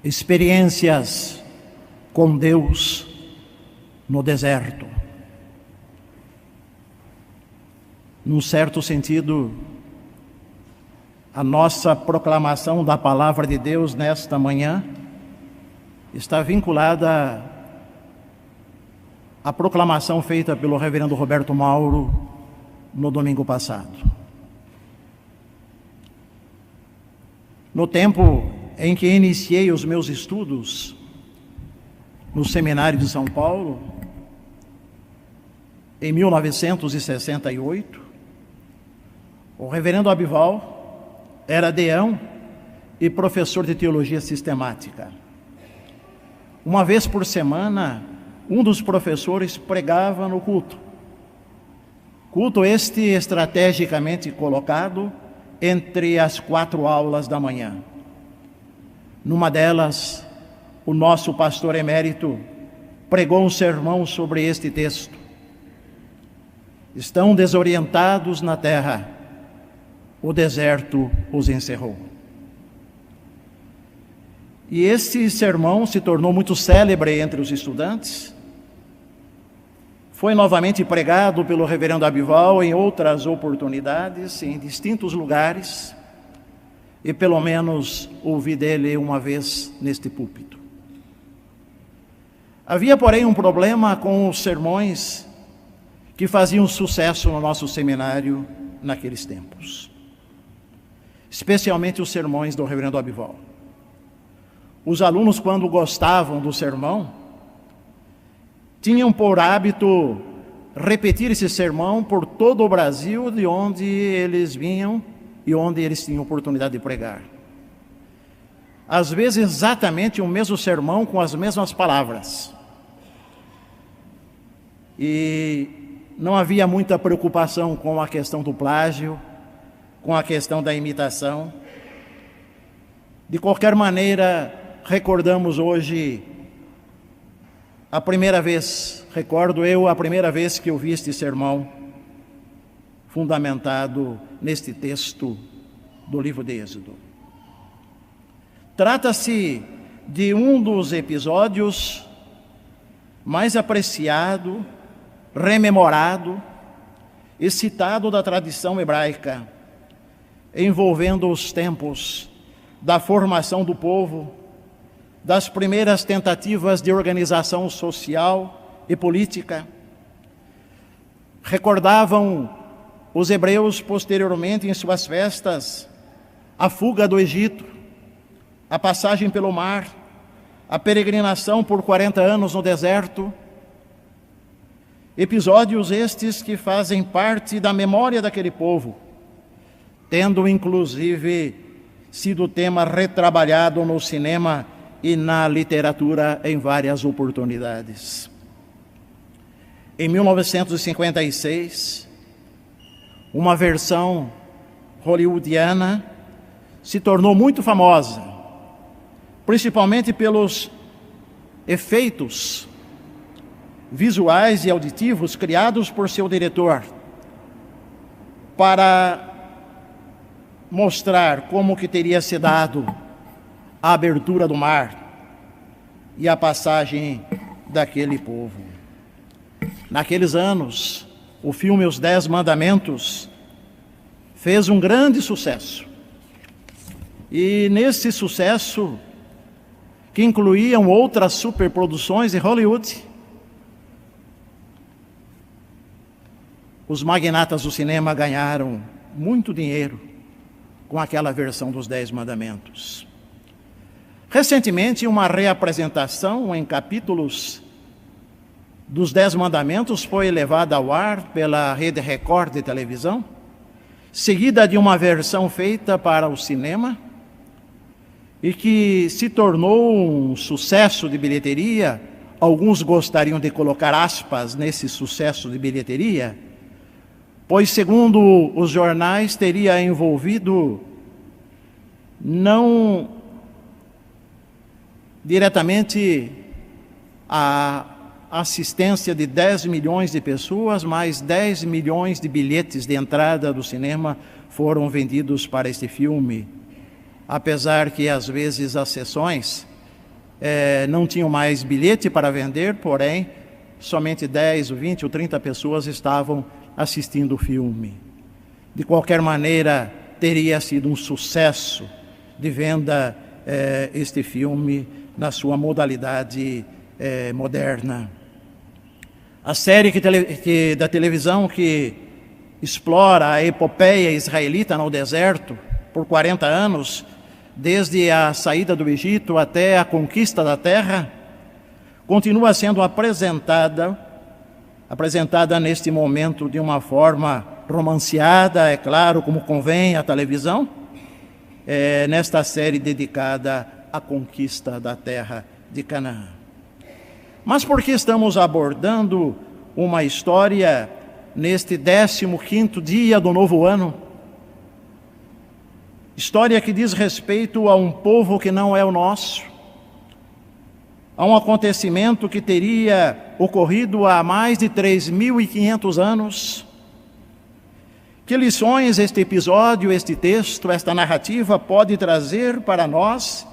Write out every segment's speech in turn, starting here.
experiências com Deus no deserto. Num certo sentido, a nossa proclamação da palavra de Deus nesta manhã está vinculada à proclamação feita pelo reverendo Roberto Mauro no domingo passado. No tempo em que iniciei os meus estudos no Seminário de São Paulo, em 1968, o reverendo Abival era deão e professor de teologia sistemática. Uma vez por semana, um dos professores pregava no culto. Culto este estrategicamente colocado entre as 4 aulas da manhã. Numa delas, o nosso pastor emérito pregou um sermão sobre este texto. Estão desorientados na terra, o deserto os encerrou. E esse sermão se tornou muito célebre entre os estudantes. Foi novamente pregado pelo reverendo Abival em outras oportunidades, em distintos lugares, e pelo menos ouvi dele uma vez neste púlpito. Havia, porém, um problema com os sermões que faziam sucesso no nosso seminário naqueles tempos, especialmente os sermões do reverendo Abival. Os alunos, quando gostavam do sermão, tinham por hábito repetir esse sermão por todo o Brasil, de onde eles vinham e onde eles tinham oportunidade de pregar. Às vezes exatamente o mesmo sermão com as mesmas palavras. E não havia muita preocupação com a questão do plágio, com a questão da imitação. De qualquer maneira, recordamos hoje a primeira vez que eu vi este sermão fundamentado neste texto do livro de Êxodo. Trata-se de um dos episódios mais apreciado, rememorado e citado da tradição hebraica, envolvendo os tempos da formação do povo, das primeiras tentativas de organização social e política. Recordavam os hebreus posteriormente em suas festas a fuga do Egito, a passagem pelo mar, a peregrinação por 40 anos no deserto. Episódios estes que fazem parte da memória daquele povo, tendo inclusive sido tema retrabalhado no cinema e na literatura em várias oportunidades. Em 1956, uma versão hollywoodiana se tornou muito famosa, principalmente pelos efeitos visuais e auditivos criados por seu diretor, para mostrar como que teria se dado a abertura do mar e a passagem daquele povo. Naqueles anos, o filme Os 10 Mandamentos fez um grande sucesso. E nesse sucesso, que incluíam outras superproduções de Hollywood, os magnatas do cinema ganharam muito dinheiro com aquela versão dos 10 Mandamentos. Recentemente, uma reapresentação em capítulos dos 10 Mandamentos foi levada ao ar pela Rede Record de televisão, seguida de uma versão feita para o cinema, e que se tornou um sucesso de bilheteria. Alguns gostariam de colocar aspas nesse sucesso de bilheteria, pois, segundo os jornais, teria envolvido não diretamente a assistência de 10 milhões de pessoas, mas 10 milhões de bilhetes de entrada do cinema foram vendidos para este filme, apesar que às vezes as sessões não tinham mais bilhete para vender, porém, somente 10, 20 ou 30 pessoas estavam assistindo o filme. De qualquer maneira, teria sido um sucesso de venda este filme na sua modalidade moderna. A série da televisão que explora a epopeia israelita no deserto por 40 anos, desde a saída do Egito até a conquista da terra, continua sendo apresentada neste momento de uma forma romanceada, é claro, como convém à televisão, nesta série dedicada à conquista da terra de Canaã. Mas por que estamos abordando uma história neste 15º dia do novo ano? História que diz respeito a um povo que não é o nosso, a um acontecimento que teria ocorrido há mais de 3.500 anos. Que lições este episódio, este texto, esta narrativa pode trazer para nós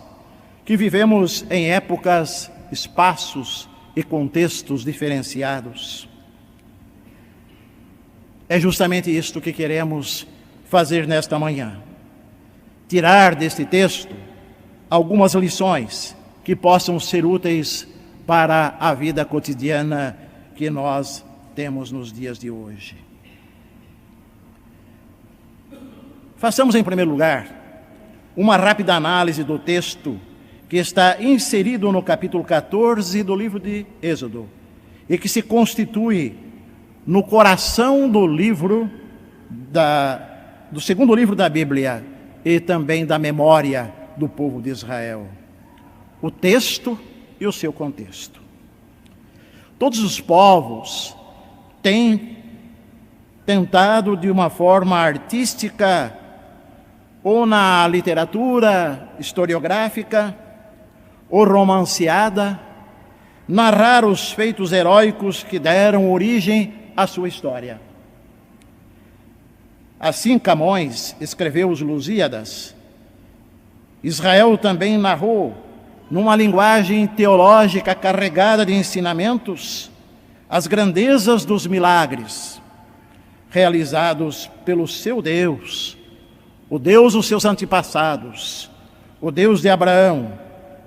que vivemos em épocas, espaços e contextos diferenciados? É justamente isto que queremos fazer nesta manhã. Tirar deste texto algumas lições que possam ser úteis para a vida cotidiana que nós temos nos dias de hoje. Façamos, em primeiro lugar, uma rápida análise do texto que está inserido no capítulo 14 do livro de Êxodo e que se constitui no coração do livro do segundo livro da Bíblia e também da memória do povo de Israel. O texto e o seu contexto. Todos os povos têm tentado de uma forma artística ou na literatura historiográfica ou romanceada, narrar os feitos heróicos que deram origem à sua história. Assim Camões escreveu os Lusíadas. Israel também narrou, numa linguagem teológica carregada de ensinamentos, as grandezas dos milagres realizados pelo seu Deus, o Deus dos seus antepassados, o Deus de Abraão,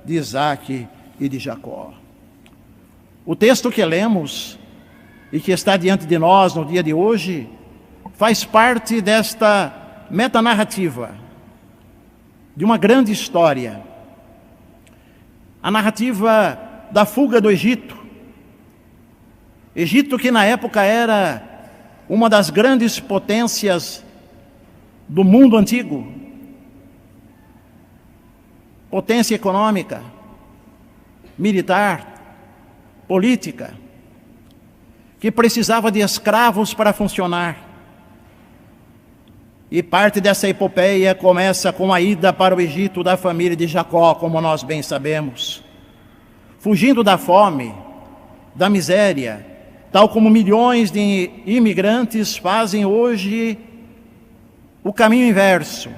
de Isaque e de Jacó. O texto que lemos e que está diante de nós no dia de hoje faz parte desta metanarrativa de uma grande história, a narrativa da fuga do Egito. Egito que na época era uma das grandes potências do mundo antigo, potência econômica, militar, política, que precisava de escravos para funcionar. E parte dessa epopeia começa com a ida para o Egito da família de Jacó, como nós bem sabemos, fugindo da fome, da miséria, tal como milhões de imigrantes fazem hoje o caminho inverso,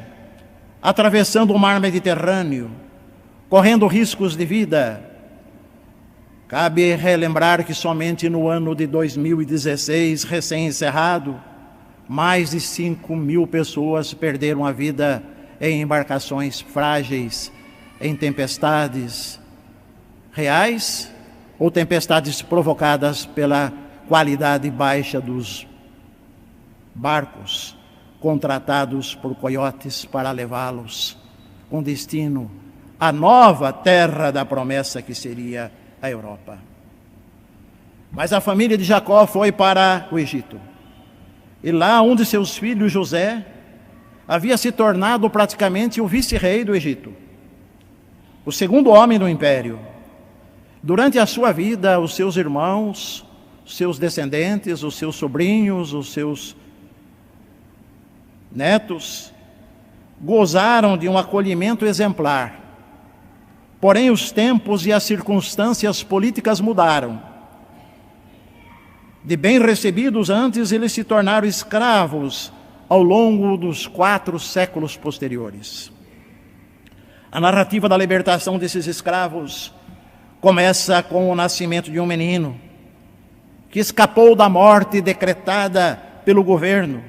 atravessando o mar Mediterrâneo, correndo riscos de vida. Cabe relembrar que somente no ano de 2016, recém-encerrado, mais de 5.000 pessoas perderam a vida em embarcações frágeis, em tempestades reais ou tempestades provocadas pela qualidade baixa dos barcos contratados por coiotes para levá-los com destino à nova terra da promessa que seria a Europa. Mas a família de Jacó foi para o Egito. E lá um de seus filhos, José, havia se tornado praticamente o vice-rei do Egito, o segundo homem do império. Durante a sua vida, os seus irmãos, os seus descendentes, os seus sobrinhos, os seus netos, gozaram de um acolhimento exemplar. Porém, os tempos e as circunstâncias políticas mudaram. De bem recebidos antes, eles se tornaram escravos ao longo dos 4 séculos posteriores. A narrativa da libertação desses escravos começa com o nascimento de um menino que escapou da morte decretada pelo governo,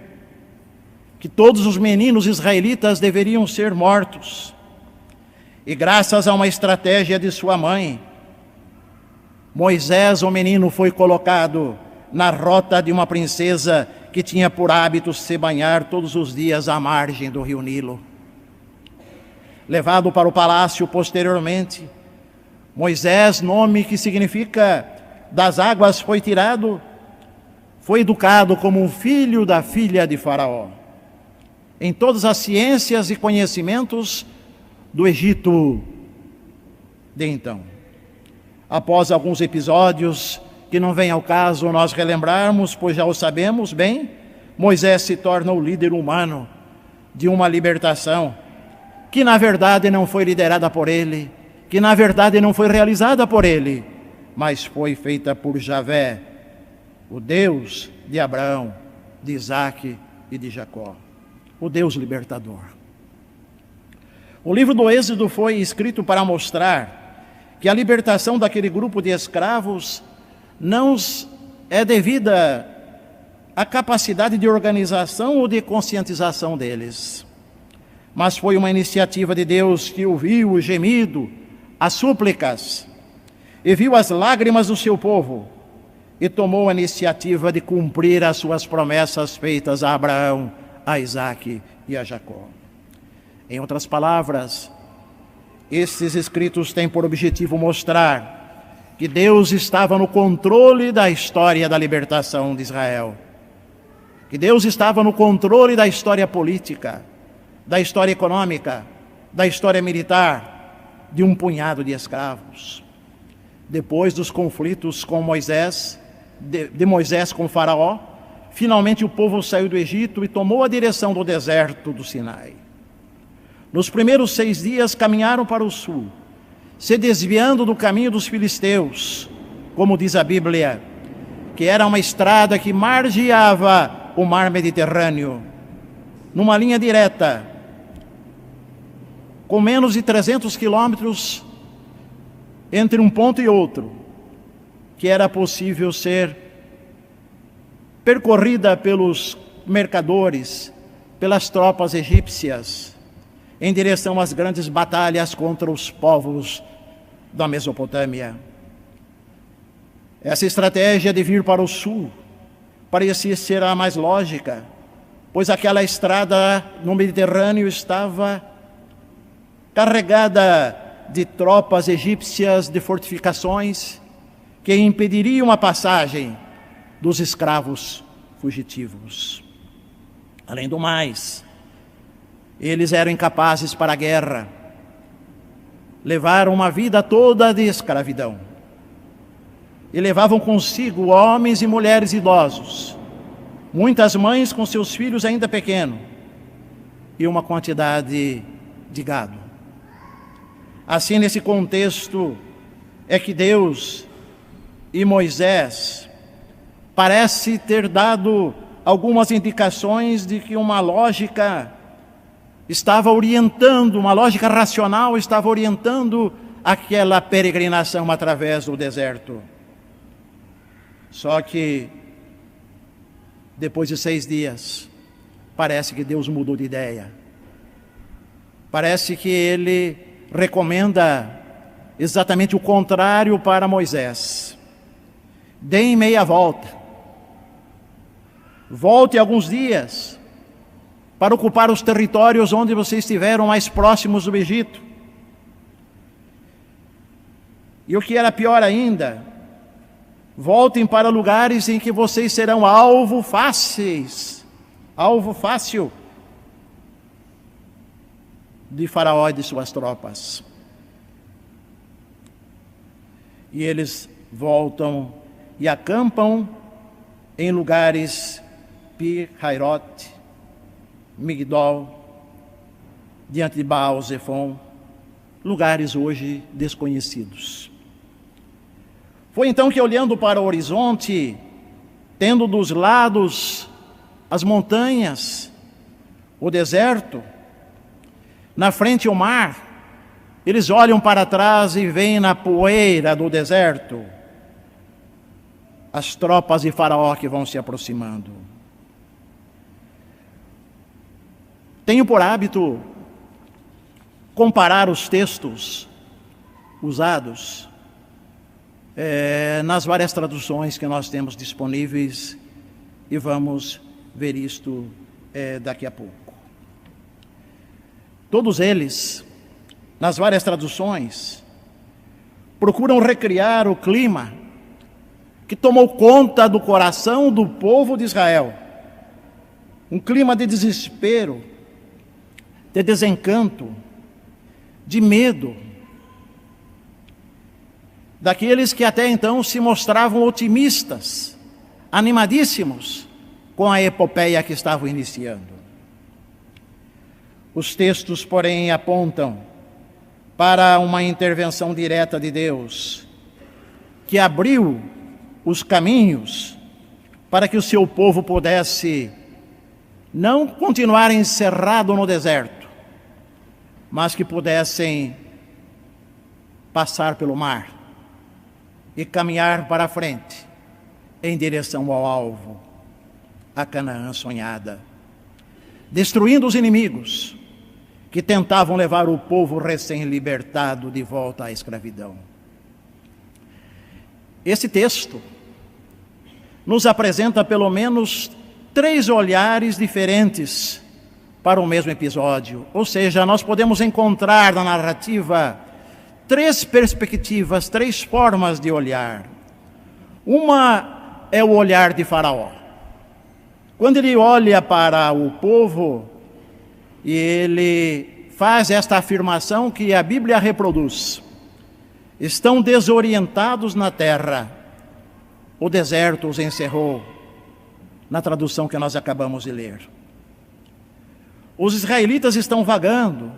que todos os meninos israelitas deveriam ser mortos. E graças a uma estratégia de sua mãe, Moisés, o menino, foi colocado na rota de uma princesa que tinha por hábito se banhar todos os dias à margem do rio Nilo. Levado para o palácio posteriormente, Moisés, nome que significa das águas foi tirado, foi educado como um filho da filha de Faraó, em todas as ciências e conhecimentos do Egito de então. Após alguns episódios que não vem ao caso nós relembrarmos, pois já o sabemos bem, Moisés se torna o líder humano de uma libertação que na verdade não foi liderada por ele, que na verdade não foi realizada por ele, mas foi feita por Javé, o Deus de Abraão, de Isaque e de Jacó, o Deus libertador. O livro do Êxodo foi escrito para mostrar que a libertação daquele grupo de escravos não é devida à capacidade de organização ou de conscientização deles, mas foi uma iniciativa de Deus que ouviu o gemido, as súplicas, e viu as lágrimas do seu povo, e tomou a iniciativa de cumprir as suas promessas feitas a Abraão, a Isaque e a Jacó. Em outras palavras, esses escritos têm por objetivo mostrar que Deus estava no controle da história da libertação de Israel, que Deus estava no controle da história política, da história econômica, da história militar, de um punhado de escravos. Depois dos conflitos com Moisés, de Moisés com Faraó, finalmente o povo saiu do Egito e tomou a direção do deserto do Sinai. Nos primeiros 6 dias caminharam para o sul, se desviando do caminho dos filisteus, como diz a Bíblia, que era uma estrada que margeava o mar Mediterrâneo, numa linha direta, com menos de 300 quilômetros entre um ponto e outro, que era possível ser percorrida pelos mercadores, pelas tropas egípcias, em direção às grandes batalhas contra os povos da Mesopotâmia. Essa estratégia de vir para o sul parecia ser a mais lógica, pois aquela estrada no Mediterrâneo estava carregada de tropas egípcias, de fortificações, que impediriam a passagem dos escravos fugitivos. Além do mais, eles eram incapazes para a guerra, levaram uma vida toda de escravidão e levavam consigo homens e mulheres idosos, muitas mães com seus filhos ainda pequenos e uma quantidade de gado. Assim, nesse contexto, é que Deus e Moisés parece ter dado algumas indicações de que uma lógica estava orientando, uma lógica racional estava orientando aquela peregrinação através do deserto. Só que, depois de 6 dias, parece que Deus mudou de ideia. Parece que Ele recomenda exatamente o contrário para Moisés. Deem meia volta. Volte alguns dias para ocupar os territórios onde vocês estiveram mais próximos do Egito. E o que era pior ainda, voltem para lugares em que vocês serão alvo fácil de Faraó e de suas tropas. E eles voltam e acampam em lugares Pi-Hairot, Migdol, diante de Baal-Zephon, lugares hoje desconhecidos. Foi então que, olhando para o horizonte, tendo dos lados as montanhas, o deserto, na frente o mar, Eles olham para trás e veem na poeira do deserto as tropas de Faraó que vão se aproximando. Tenho por hábito comparar os textos usados nas várias traduções que nós temos disponíveis, e vamos ver isto daqui a pouco. Todos eles, nas várias traduções, procuram recriar o clima que tomou conta do coração do povo de Israel. Um clima de desespero, de desencanto, de medo, daqueles que até então se mostravam otimistas, animadíssimos com a epopeia que estavam iniciando. Os textos, porém, apontam para uma intervenção direta de Deus, que abriu os caminhos para que o seu povo pudesse não continuar encerrado no deserto, mas que pudessem passar pelo mar e caminhar para a frente em direção ao alvo, a Canaã sonhada, destruindo os inimigos que tentavam levar o povo recém-libertado de volta à escravidão. Esse texto nos apresenta pelo menos 3 olhares diferentes para o mesmo episódio. Ou seja, nós podemos encontrar na narrativa 3 perspectivas, 3 formas de olhar. Uma é o olhar de Faraó. Quando ele olha para o povo e ele faz esta afirmação que a Bíblia reproduz: estão desorientados na terra, o deserto os encerrou, na tradução que nós acabamos de ler. Os israelitas estão vagando,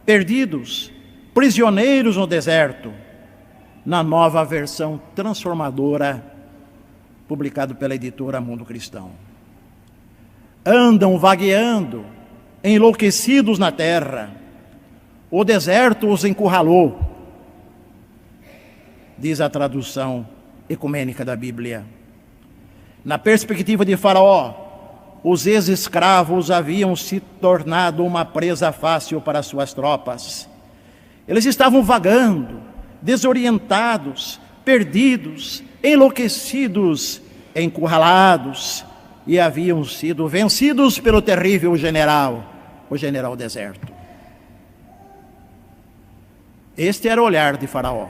perdidos, prisioneiros no deserto, na nova versão transformadora, publicado pela editora Mundo Cristão. Andam vagueando, enlouquecidos na terra, o deserto os encurralou, diz a tradução ecumênica da Bíblia. Na perspectiva de Faraó, os ex-escravos haviam se tornado uma presa fácil para suas tropas. Eles estavam vagando, desorientados, perdidos, enlouquecidos, encurralados, e haviam sido vencidos pelo terrível general, o general deserto. Este era o olhar de Faraó.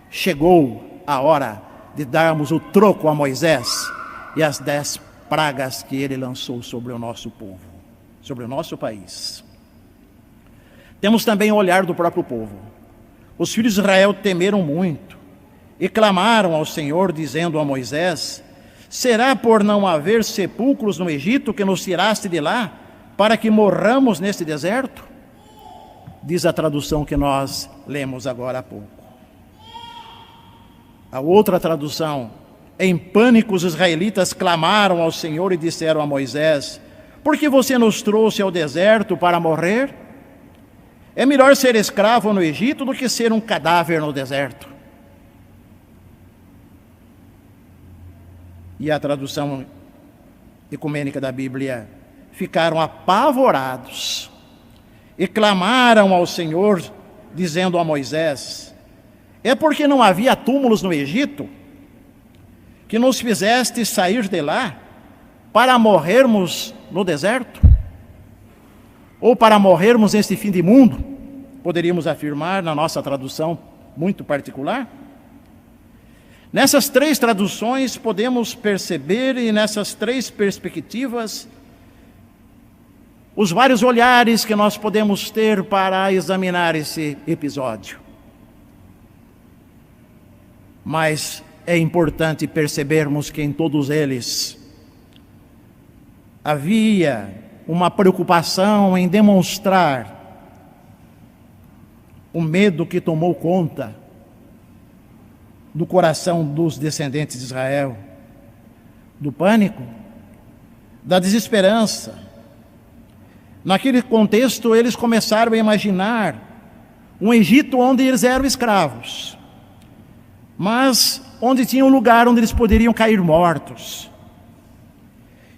Chegou a hora de darmos o troco a Moisés e as 10 pragas que ele lançou sobre o nosso povo, sobre o nosso país. Temos também o olhar do próprio povo. Os filhos de Israel temeram muito e clamaram ao Senhor, dizendo a Moisés: será por não haver sepulcros no Egito que nos tiraste de lá, para que morramos neste deserto? Diz a tradução que nós lemos agora há pouco. A outra tradução: em pânico os israelitas clamaram ao Senhor e disseram a Moisés: por que você nos trouxe ao deserto para morrer? É melhor ser escravo no Egito do que ser um cadáver no deserto. E a tradução ecumênica da Bíblia: ficaram apavorados e clamaram ao Senhor, dizendo a Moisés: é porque não havia túmulos no Egito que nos fizeste sair de lá para morrermos no deserto? Ou para morrermos neste fim de mundo, poderíamos afirmar na nossa tradução muito particular? Nessas 3 traduções podemos perceber, e nessas 3 perspectivas, os vários olhares que nós podemos ter para examinar esse episódio. Mas é importante percebermos que em todos eles havia uma preocupação em demonstrar o medo que tomou conta do coração dos descendentes de Israel, do pânico, da desesperança. Naquele contexto, eles começaram a imaginar Um Egito onde eles eram escravos, mas onde tinha um lugar onde eles poderiam cair mortos.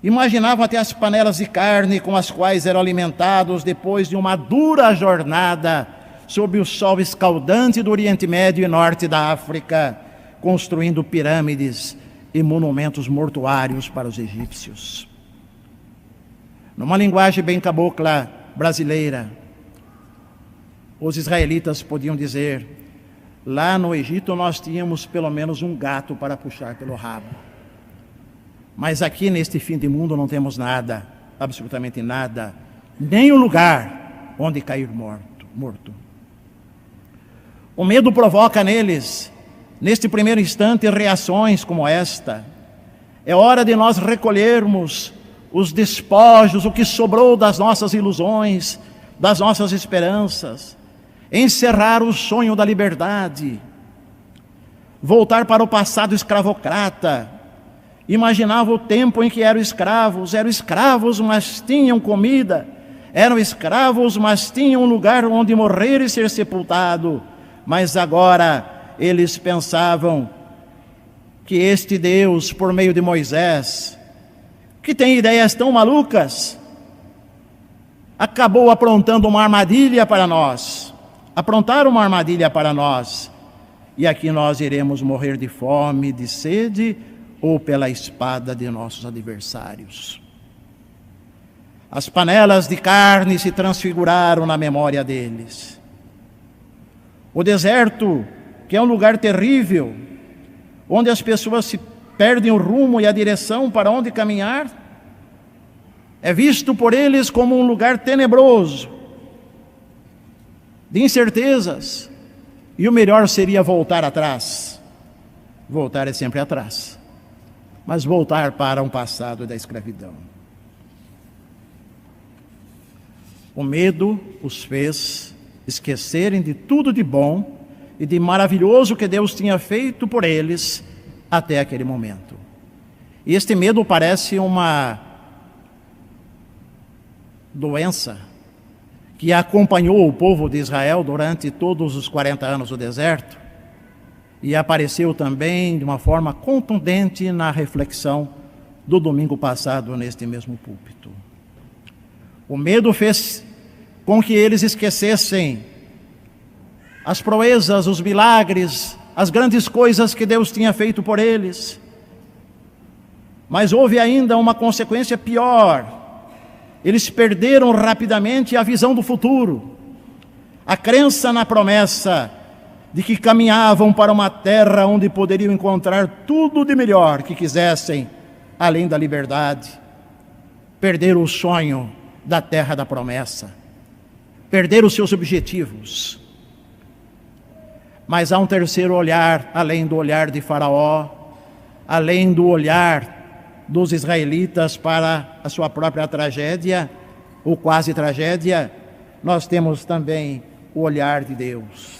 Imaginavam até as panelas de carne com as quais eram alimentados depois de uma dura jornada sob o sol escaldante do Oriente Médio e Norte da África, construindo pirâmides e monumentos mortuários para os egípcios. Numa linguagem bem cabocla brasileira, os israelitas podiam dizer: lá no Egito nós tínhamos pelo menos um gato para puxar pelo rabo. Mas aqui neste fim de mundo não temos nada, absolutamente nada, nem um lugar onde cair morto. O medo provoca neles, neste primeiro instante, reações como esta. É hora de nós recolhermos os despojos, o que sobrou das nossas ilusões, das nossas esperanças, encerrar o sonho da liberdade, voltar para o passado escravocrata. Imaginava o tempo em que eram escravos, mas tinham comida, eram escravos, mas tinham um lugar onde morrer e ser sepultado. Mas agora eles pensavam que este Deus, por meio de Moisés, que tem ideias tão malucas, acabou aprontando uma armadilha para nós. Aprontaram uma armadilha para nós. E aqui nós iremos morrer de fome, de sede, ou pela espada de nossos adversários. As panelas de carne se transfiguraram na memória deles. O deserto, que é um lugar terrível, onde as pessoas se perdem o rumo e a direção para onde caminhar, é visto por eles como um lugar tenebroso, de incertezas, e o melhor seria voltar atrás. Voltar é sempre atrás, mas voltar para um passado da escravidão. O medo os fez esquecerem de tudo de bom e de maravilhoso que Deus tinha feito por eles até aquele momento. E este medo parece uma doença que acompanhou o povo de Israel durante todos os 40 anos do deserto e apareceu também de uma forma contundente na reflexão do domingo passado neste mesmo púlpito. O medo fez com que eles esquecessem as proezas, os milagres, as grandes coisas que Deus tinha feito por eles. Mas houve ainda uma consequência pior. Eles perderam rapidamente a visão do futuro, a crença na promessa de que caminhavam para uma terra onde poderiam encontrar tudo de melhor que quisessem, além da liberdade. Perderam o sonho da terra da promessa, perderam os seus objetivos. Mas há um terceiro olhar, além do olhar de Faraó, além do olhar dos israelitas para a sua própria tragédia, ou quase tragédia, nós temos também o olhar de Deus.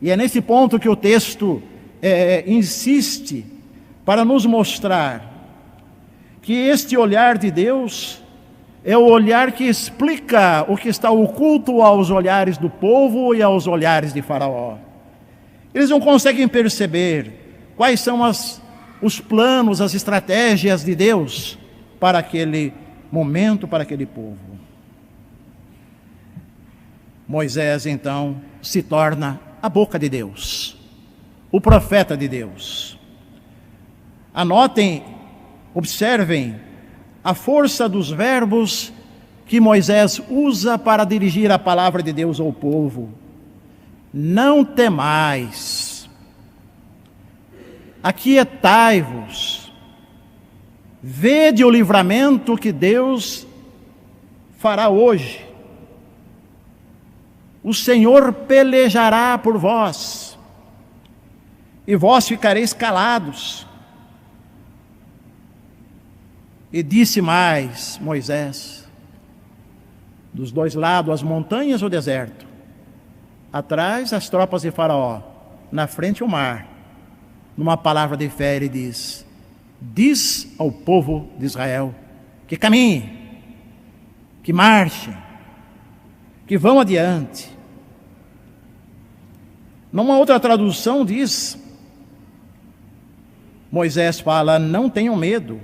E é nesse ponto que o texto insiste para nos mostrar que este olhar de Deus é o olhar que explica o que está oculto aos olhares do povo e aos olhares de Faraó. Eles não conseguem perceber quais são os planos, as estratégias de Deus para aquele momento, para aquele povo. Moisés, então, se torna a boca de Deus, o profeta de Deus. Anotem, observem a força dos verbos que Moisés usa para dirigir a palavra de Deus ao povo. Não temais, aquietai-vos, vede o livramento que Deus fará hoje. O Senhor pelejará por vós, e vós ficareis calados. E disse mais Moisés: dos dois lados as montanhas e o deserto, atrás as tropas de Faraó, na frente o mar. Numa palavra de fé ele diz ao povo de Israel que caminhem, que marchem, que vão adiante, Numa outra tradução diz, Moisés fala: não tenham medo,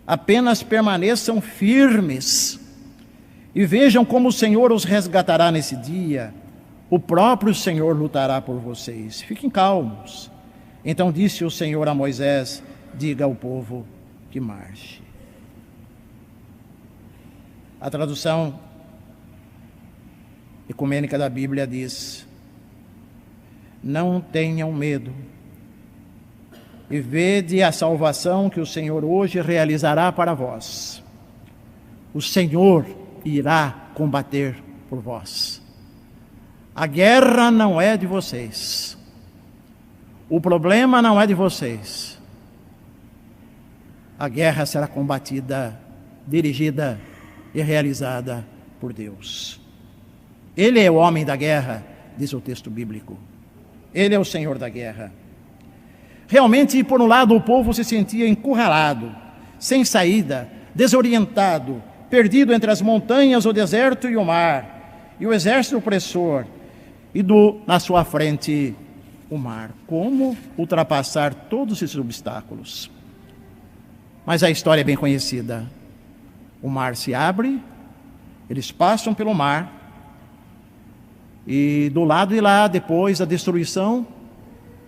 apenas permaneçam firmes e vejam como o Senhor os resgatará nesse dia. O próprio Senhor lutará por vocês. Fiquem calmos. Então disse o Senhor a Moisés: diga ao povo que marche. A tradução ecumênica da Bíblia diz: não tenham medo e vede a salvação que o Senhor hoje realizará para vós. O Senhor irá combater por vós. A guerra não é de vocês. O problema não é de vocês. A guerra será combatida, dirigida e realizada por Deus. Ele é o homem da guerra, diz o texto bíblico. Ele é o Senhor da guerra. Realmente, por um lado, o povo se sentia encurralado, sem saída, desorientado, perdido entre as montanhas, o deserto e o mar, e o exército opressor, e na sua frente o mar. Como ultrapassar todos esses obstáculos? Mas a história é bem conhecida. O mar se abre, eles passam pelo mar, e do lado de lá, depois da destruição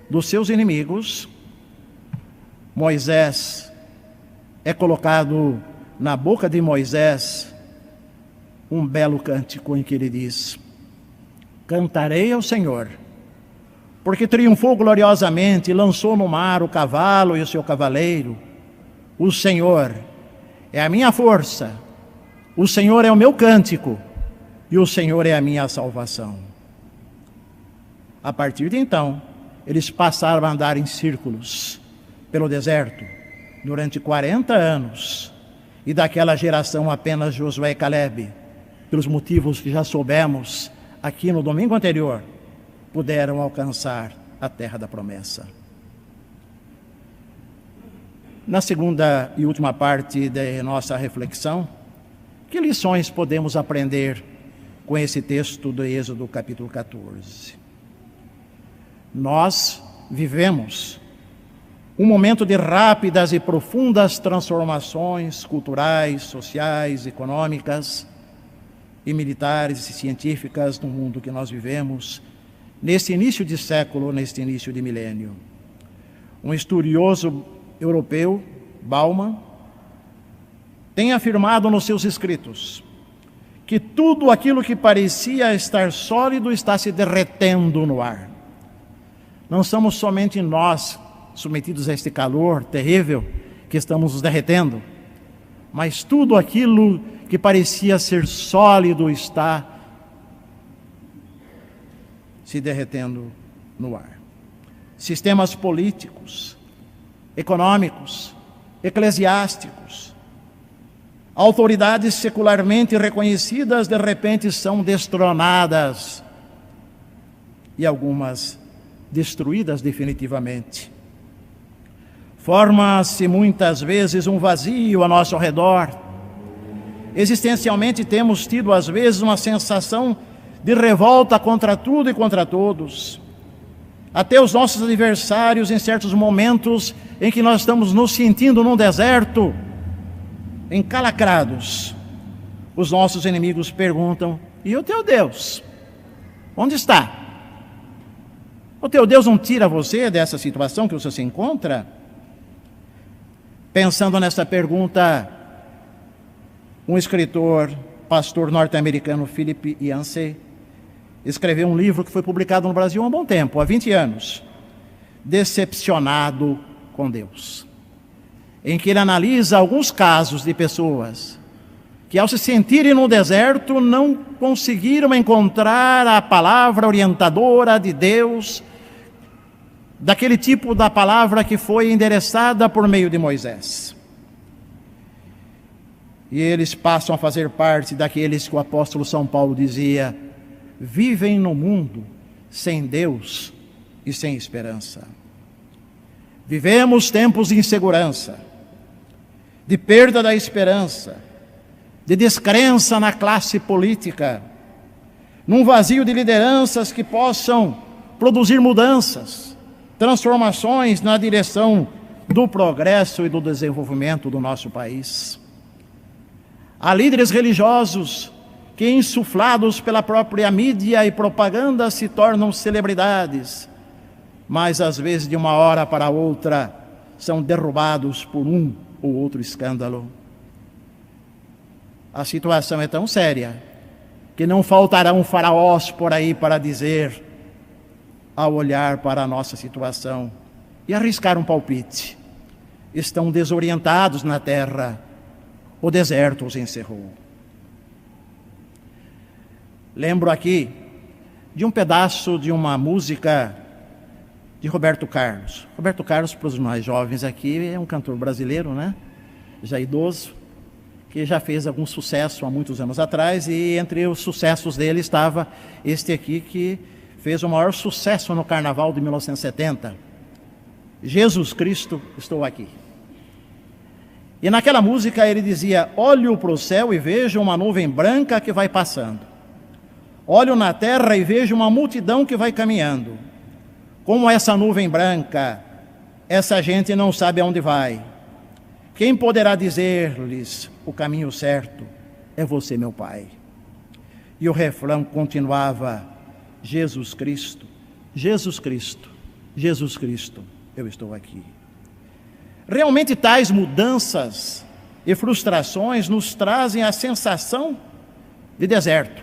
dos seus inimigos, Moisés é colocado na boca de Moisés um belo cântico em que ele diz: cantarei ao Senhor, porque triunfou gloriosamente, lançou no mar o cavalo e o seu cavaleiro. O Senhor é a minha força, o Senhor é o meu cântico, e o Senhor é a minha salvação. A partir de então, eles passaram a andar em círculos pelo deserto durante 40 anos. E daquela geração apenas Josué e Calebe, pelos motivos que já soubemos aqui no domingo anterior, puderam alcançar a terra da promessa. Na segunda e última parte da nossa reflexão, que lições podemos aprender com esse texto do Êxodo capítulo 14? Nós vivemos um momento de rápidas e profundas transformações culturais, sociais, econômicas e militares e científicas no mundo que nós vivemos, nesse início de século, neste início de milênio. Um estudioso europeu, Bauman, tem afirmado nos seus escritos que tudo aquilo que parecia estar sólido está se derretendo no ar. Não somos somente nós submetidos a este calor terrível que estamos nos derretendo, mas tudo aquilo que parecia ser sólido está se derretendo no ar. Sistemas políticos, econômicos, eclesiásticos, autoridades secularmente reconhecidas de repente são destronadas e algumas destruídas definitivamente. Forma-se muitas vezes um vazio ao nosso redor. Existencialmente temos tido às vezes uma sensação de revolta contra tudo e contra todos. Até os nossos adversários, em certos momentos em que nós estamos nos sentindo num deserto, encalacrados, os nossos inimigos perguntam: e o teu Deus? Onde está? O teu Deus não tira você dessa situação que você se encontra? Pensando nessa pergunta, um escritor, pastor norte-americano, Philip Yancey, escreveu um livro que foi publicado no Brasil há um bom tempo, há 20 anos, Decepcionado com Deus, em que ele analisa alguns casos de pessoas que, ao se sentirem no deserto, não conseguiram encontrar a palavra orientadora de Deus, daquele tipo da palavra que foi endereçada por meio de Moisés. E eles passam a fazer parte daqueles que o apóstolo São Paulo dizia: vivem no mundo sem Deus e sem esperança. Vivemos tempos de insegurança, de perda da esperança, de descrença na classe política, num vazio de lideranças que possam produzir mudanças, transformações na direção do progresso e do desenvolvimento do nosso país. Há líderes religiosos que, insuflados pela própria mídia e propaganda, se tornam celebridades, mas às vezes de uma hora para outra são derrubados por um ou outro escândalo. A situação é tão séria que não faltarão faraós por aí para dizer, ao olhar para a nossa situação e arriscar um palpite: estão desorientados na terra, o deserto os encerrou. Lembro aqui de um pedaço de uma música de Roberto Carlos. Roberto Carlos, para os mais jovens aqui, é um cantor brasileiro, né? Já idoso, que já fez algum sucesso há muitos anos atrás, e entre os sucessos dele estava este aqui, que fez o maior sucesso no Carnaval de 1970. Jesus Cristo, estou aqui. E naquela música ele dizia: olho para o céu e vejo uma nuvem branca que vai passando. Olho na terra e vejo uma multidão que vai caminhando. Como essa nuvem branca, essa gente não sabe aonde vai. Quem poderá dizer-lhes o caminho certo? É você, meu Pai. E o refrão continuava: Jesus Cristo, Jesus Cristo, Jesus Cristo, eu estou aqui. Realmente tais mudanças e frustrações nos trazem a sensação de deserto,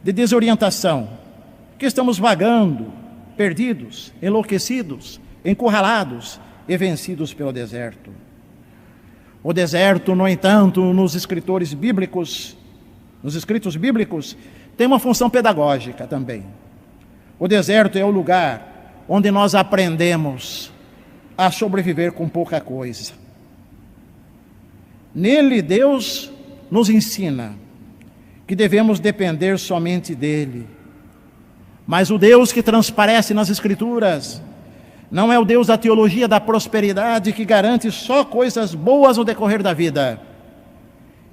de desorientação, que estamos vagando, perdidos, enlouquecidos, encurralados e vencidos pelo deserto. O deserto, no entanto, nos escritos bíblicos, tem uma função pedagógica também. O deserto é o lugar onde nós aprendemos a sobreviver com pouca coisa. Nele, Deus nos ensina que devemos depender somente dele. Mas o Deus que transparece nas Escrituras não é o Deus da teologia da prosperidade, que garante só coisas boas no decorrer da vida.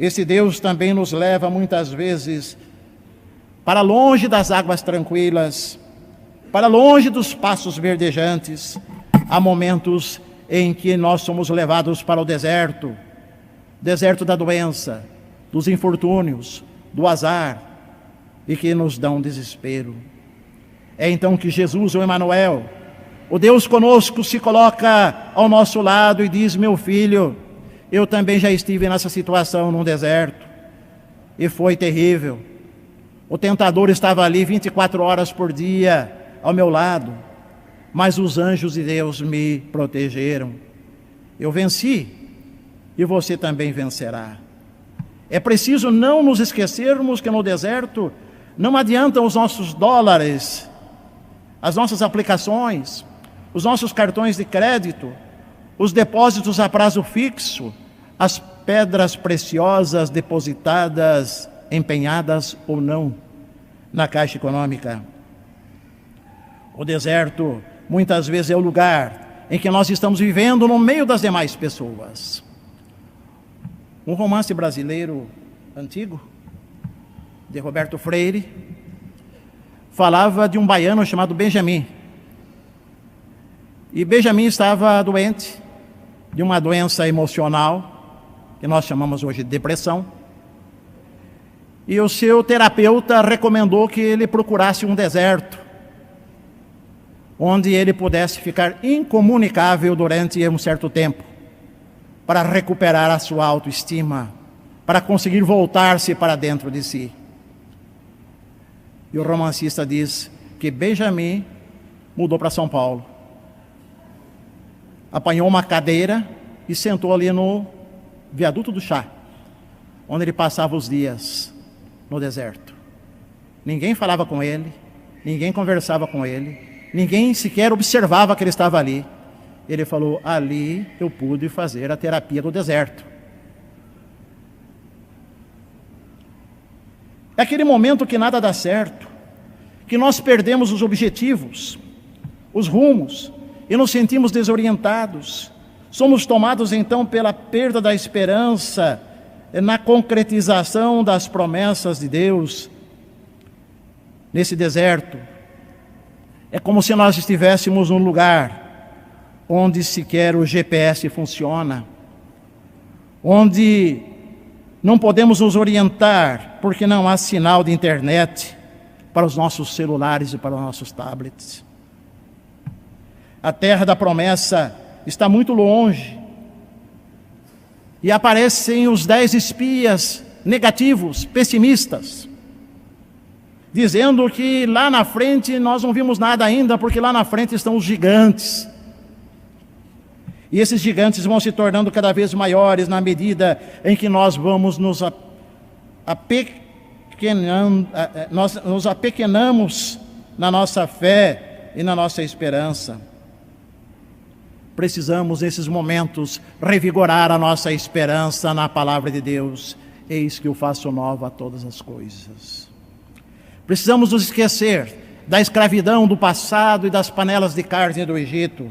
Esse Deus também nos leva muitas vezes para longe das águas tranquilas, para longe dos pastos verdejantes. Há momentos em que nós somos levados para o deserto da doença, dos infortúnios, do azar, e que nos dão desespero. É então que Jesus, o Emanuel, o Deus conosco, se coloca ao nosso lado e diz: meu filho, eu também já estive nessa situação no deserto, e foi terrível. O tentador estava ali 24 horas por dia ao meu lado, mas os anjos de Deus me protegeram. Eu venci, e você também vencerá. É preciso não nos esquecermos que no deserto não adiantam os nossos dólares, as nossas aplicações, os nossos cartões de crédito, os depósitos a prazo fixo, as pedras preciosas depositadas, empenhadas ou não, na Caixa Econômica. O deserto muitas vezes é o lugar em que nós estamos vivendo no meio das demais pessoas. Um romance brasileiro antigo, de Roberto Freire, falava de um baiano chamado Benjamin. E Benjamin estava doente de uma doença emocional, que nós chamamos hoje de depressão. E o seu terapeuta recomendou que ele procurasse um deserto, onde ele pudesse ficar incomunicável durante um certo tempo, para recuperar a sua autoestima, para conseguir voltar-se para dentro de si. E o romancista diz que Benjamin mudou para São Paulo, apanhou uma cadeira e sentou ali no viaduto do Chá, onde ele passava os dias no deserto. Ninguém falava com ele, ninguém conversava com ele, ninguém sequer observava que ele estava ali. Ele falou: ali eu pude fazer a terapia do deserto. É aquele momento que nada dá certo, que nós perdemos os objetivos, os rumos, e nos sentimos desorientados. Somos tomados então pela perda da esperança na concretização das promessas de Deus. Nesse deserto É como se nós estivéssemos num lugar onde sequer o GPS funciona, onde não podemos nos orientar porque não há sinal de internet para os nossos celulares e para os nossos tablets. A terra da promessa está muito longe e aparecem os 10 espias negativos, pessimistas, dizendo que lá na frente nós não vimos nada ainda, porque lá na frente estão os gigantes. E esses gigantes vão se tornando cada vez maiores na medida em que nós vamos nos apequenamos na nossa fé e na nossa esperança. Precisamos, nesses momentos, revigorar a nossa esperança na palavra de Deus. Eis que eu faço nova todas as coisas. Precisamos nos esquecer da escravidão do passado e das panelas de carne do Egito.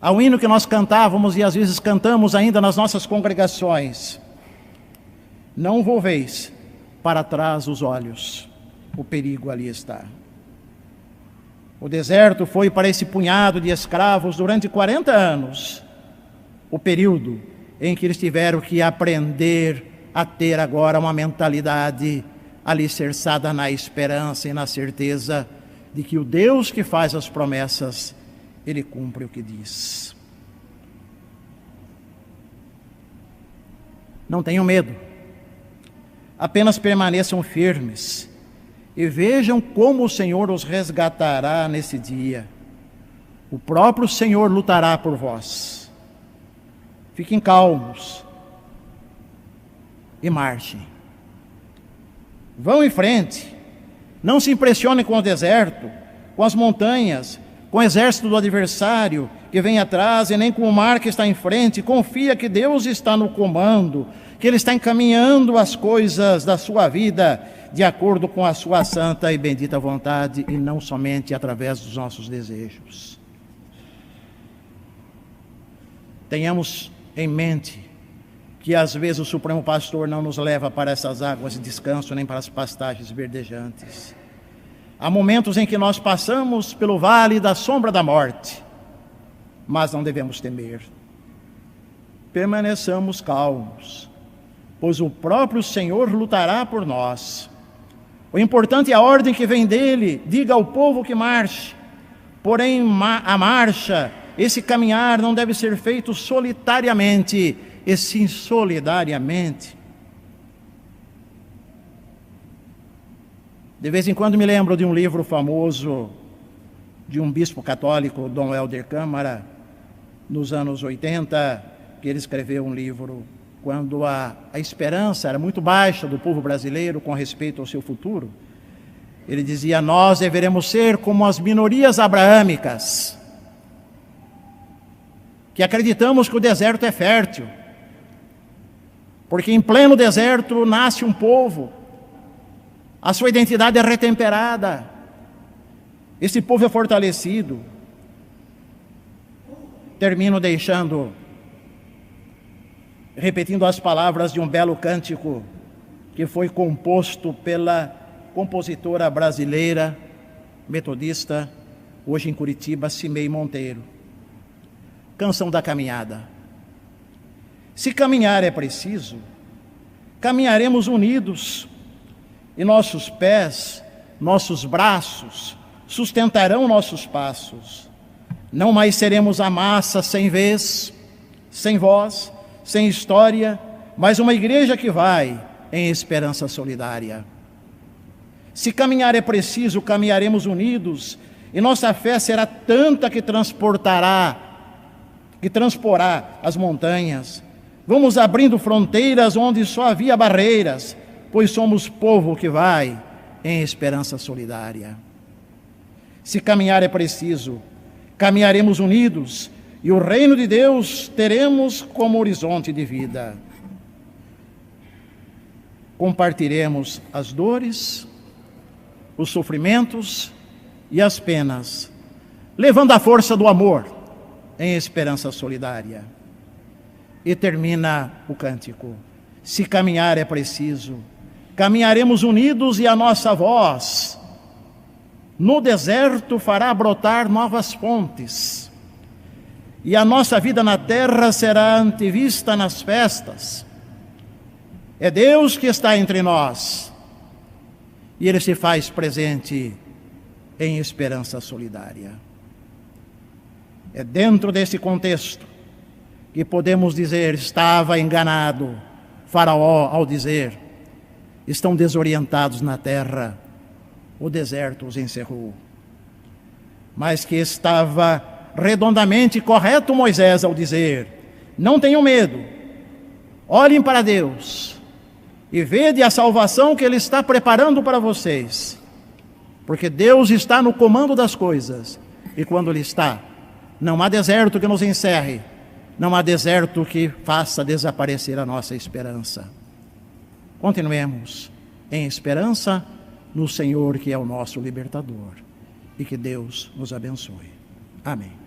Há um hino que nós cantávamos e às vezes cantamos ainda nas nossas congregações: não volveis para trás os olhos, o perigo ali está. O deserto foi para esse punhado de escravos durante 40 anos, o período em que eles tiveram que aprender a ter agora uma mentalidade alicerçada na esperança e na certeza de que o Deus que faz as promessas, Ele cumpre o que diz. Não tenham medo, apenas permaneçam firmes e vejam como o Senhor os resgatará nesse dia. O próprio Senhor lutará por vós. Fiquem calmos e marchem. Vão em frente. Não se impressionem com o deserto, com as montanhas, com o exército do adversário que vem atrás e nem com o mar que está em frente. Confia que Deus está no comando, que Ele está encaminhando as coisas da sua vida de acordo com a sua santa e bendita vontade e não somente através dos nossos desejos. Tenhamos em mente que às vezes o Supremo Pastor não nos leva para essas águas de descanso nem para as pastagens verdejantes. Há momentos em que nós passamos pelo vale da sombra da morte, mas não devemos temer. Permaneçamos calmos, pois o próprio Senhor lutará por nós. O importante é a ordem que vem dele: diga ao povo que marche. Porém, a marcha, esse caminhar não deve ser feito solitariamente, e sim solidariamente. De vez em quando me lembro de um livro famoso de um bispo católico, Dom Helder Câmara, nos anos 80, que ele escreveu um livro quando a esperança era muito baixa do povo brasileiro com respeito ao seu futuro. Ele dizia: nós deveremos ser como as minorias abraâmicas, que acreditamos que o deserto é fértil, porque em pleno deserto nasce um povo, a sua identidade é retemperada, esse povo é fortalecido. Termino repetindo as palavras de um belo cântico que foi composto pela compositora brasileira, metodista, hoje em Curitiba, Cimei Monteiro. Canção da Caminhada. Se caminhar é preciso, caminharemos unidos, e nossos pés, nossos braços sustentarão nossos passos. Não mais seremos a massa sem vez, sem voz, sem história, mas uma igreja que vai em esperança solidária. Se caminhar é preciso, caminharemos unidos, e nossa fé será tanta que transportará que transporá as montanhas. Vamos abrindo fronteiras onde só havia barreiras, pois somos povo que vai em esperança solidária. Se caminhar é preciso, caminharemos unidos, e o reino de Deus teremos como horizonte de vida. Compartilhemos as dores, os sofrimentos e as penas, levando a força do amor em esperança solidária. E termina o cântico: se caminhar é preciso, caminharemos unidos, e a nossa voz no deserto fará brotar novas fontes, e a nossa vida na terra será antevista nas festas. É Deus que está entre nós, e Ele se faz presente em esperança solidária. É dentro desse contexto que podemos dizer: estava enganado Faraó ao dizer: estão desorientados na terra, o deserto os encerrou. Mas que estava redondamente correto Moisés ao dizer: não tenham medo, olhem para Deus e vede a salvação que Ele está preparando para vocês, porque Deus está no comando das coisas, e quando Ele está, não há deserto que nos encerre, não há deserto que faça desaparecer a nossa esperança. Continuemos em esperança no Senhor, que é o nosso libertador, e que Deus nos abençoe. Amém.